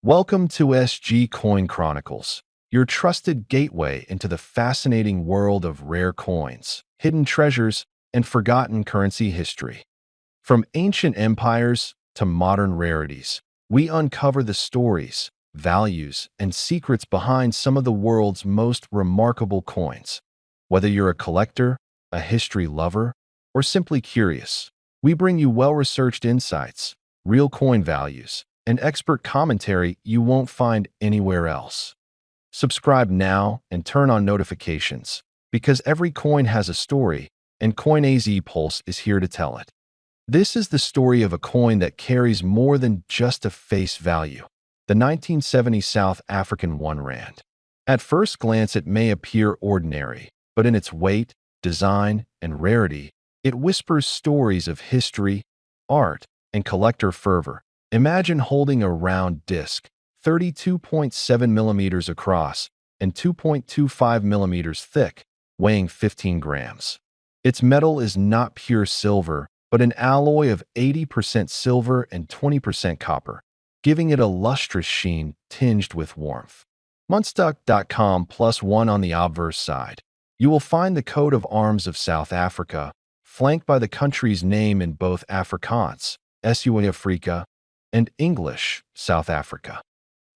Welcome to SG Coin Chronicles, your trusted gateway into the fascinating world of rare coins, hidden treasures, and forgotten currency history. From ancient empires to modern rarities, we uncover the stories, values, and secrets behind some of the world's most remarkable coins. Whether you're a collector, a history lover, or simply curious, we bring you well-researched insights, real coin values, and expert commentary you won't find anywhere else. Subscribe now and turn on notifications, because every coin has a story, and CoinAZ Pulse is here to tell it. This is the story of a coin that carries more than just a face value, the 1970 South African 1 Rand. At first glance, it may appear ordinary, but in its weight, design, and rarity, it whispers stories of history, art, and collector fervor. Imagine holding a round disc, 32.7 millimeters across and 2.25 millimeters thick, weighing 15 grams. Its metal is not pure silver, but an alloy of 80% silver and 20% copper, giving it a lustrous sheen tinged with warmth. Munstuck.com +1 on the obverse side. You will find the coat of arms of South Africa, flanked by the country's name in both Afrikaans, SA Afrika, and English, South Africa.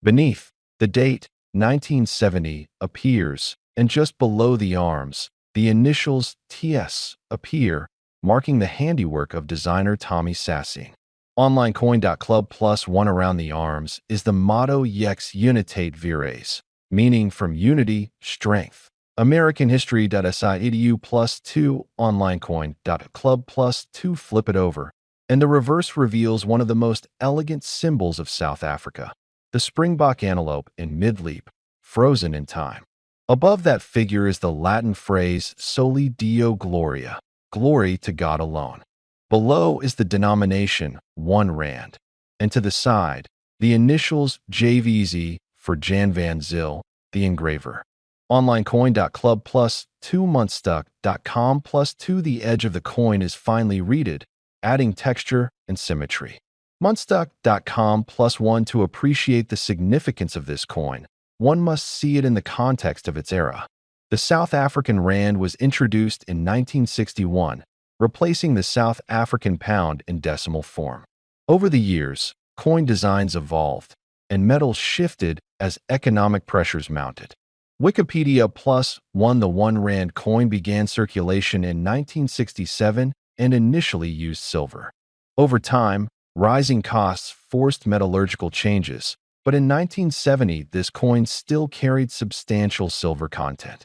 Beneath, the date, 1970, appears, and just below the arms, the initials TS appear, marking the handiwork of designer Tommy Sassing. OnlineCoin.club +1 around the arms is the motto Yex Unitate Vires, meaning from unity, strength. AmericanHistory.si.edu +2, OnlineCoin.club +2 flip it over, and the reverse reveals one of the most elegant symbols of South Africa, the springbok antelope in mid-leap, frozen in time. Above that figure is the Latin phrase Soli Deo Gloria, glory to God alone. Below is the denomination 1 Rand, and to the side, the initials JVZ for Jan Van Zyl, the engraver. OnlineCoin.club +2 Munstuck.com +2 The edge of the coin is finely reeded, adding texture and symmetry. Munstuck.com +1 To appreciate the significance of this coin, one must see it in the context of its era. The South African Rand was introduced in 1961, replacing the South African pound in decimal form. Over the years, coin designs evolved, and metals shifted as economic pressures mounted. Wikipedia +1 The 1 Rand coin began circulation in 1967 and initially used silver. Over time, rising costs forced metallurgical changes, but in 1970 this coin still carried substantial silver content.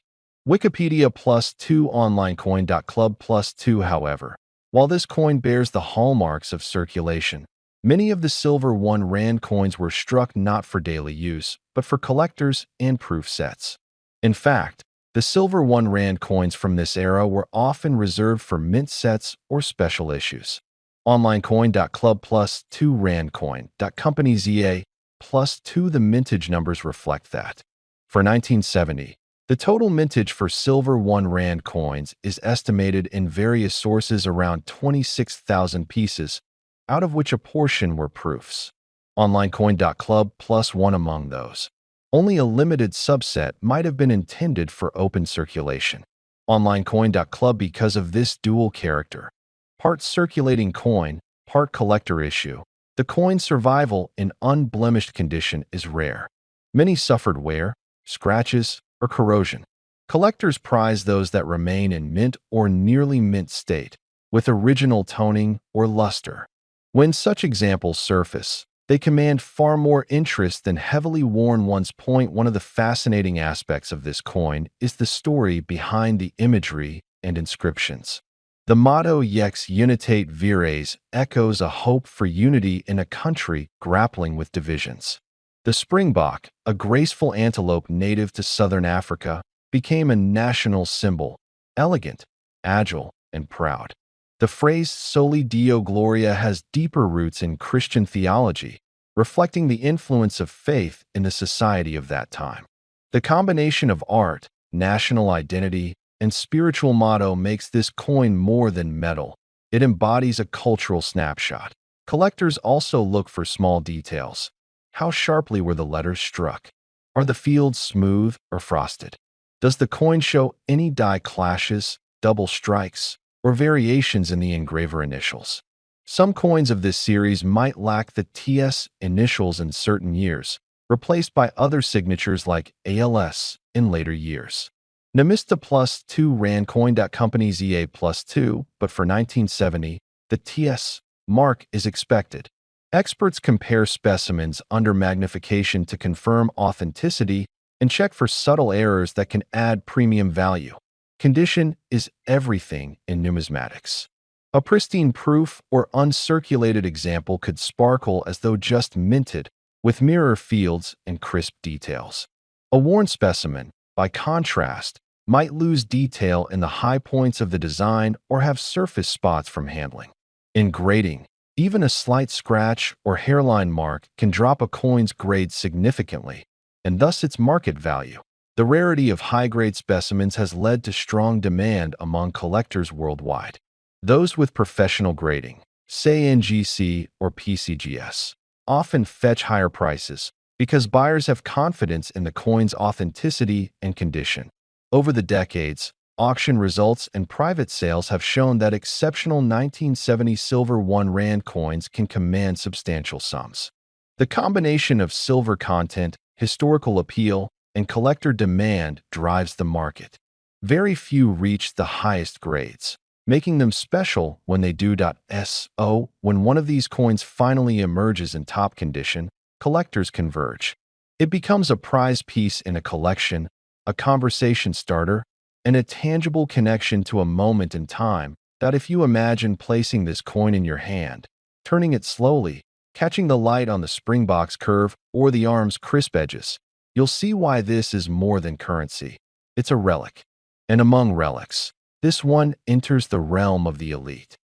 Wikipedia +2 OnlineCoin.club +2 However, while this coin bears the hallmarks of circulation, many of the silver 1 Rand coins were struck not for daily use, but for collectors and proof sets. In fact, the silver 1 Rand coins from this era were often reserved for mint sets or special issues. OnlineCoin.club +2 RandCoin.company ZA +2 The mintage numbers reflect that. For 1970, the total mintage for silver 1 Rand coins is estimated in various sources around 26,000 pieces, out of which a portion were proofs. OnlineCoin.club +1 Among those, only a limited subset might have been intended for open circulation. OnlineCoin.club because of this dual character, part circulating coin, part collector issue, the coin's survival in unblemished condition is rare. Many suffered wear, scratches, or corrosion. Collectors prize those that remain in mint or nearly mint state, with original toning or luster. When such examples surface, they command far more interest than heavily worn ones. One of the fascinating aspects of this coin is the story behind the imagery and inscriptions. The motto Yex Unitate Vires echoes a hope for unity in a country grappling with divisions. The springbok, a graceful antelope native to southern Africa, became a national symbol, elegant, agile, and proud. The phrase Soli Deo Gloria has deeper roots in Christian theology, reflecting the influence of faith in the society of that time. The combination of art, national identity, and spiritual motto makes this coin more than metal. It embodies a cultural snapshot. Collectors also look for small details, How sharply were the letters struck? Are the fields smooth or frosted? Does the coin show any die clashes, double strikes, or variations in the engraver initials? Some coins of this series might lack the TS initials in certain years, replaced by other signatures like ALS in later years. Numista Plus 2 ran Coin.Company's EA Plus 2, but for 1970, the TS mark is expected. Experts compare specimens under magnification to confirm authenticity and check for subtle errors that can add premium value. Condition is everything in numismatics. A pristine proof or uncirculated example could sparkle as though just minted, with mirror fields and crisp details. A worn specimen, by contrast, might lose detail in the high points of the design or have surface spots from handling. In grading, even a slight scratch or hairline mark can drop a coin's grade significantly, and thus its market value. The rarity of high-grade specimens has led to strong demand among collectors worldwide. Those with professional grading, say NGC or PCGS, often fetch higher prices because buyers have confidence in the coin's authenticity and condition. Over the decades, auction results and private sales have shown that exceptional 1970 silver 1 rand coins can command substantial sums. The combination of silver content, historical appeal, and collector demand drives the market. Very few reach the highest grades, making them special when they do. So, when one of these coins finally emerges in top condition, collectors converge. It becomes a prize piece in a collection, a conversation starter, and a tangible connection to a moment in time. That if you imagine placing this coin in your hand, turning it slowly, catching the light on the springbox curve or the arm's crisp edges, you'll see why this is more than currency. It's a relic. And among relics, this one enters the realm of the elite.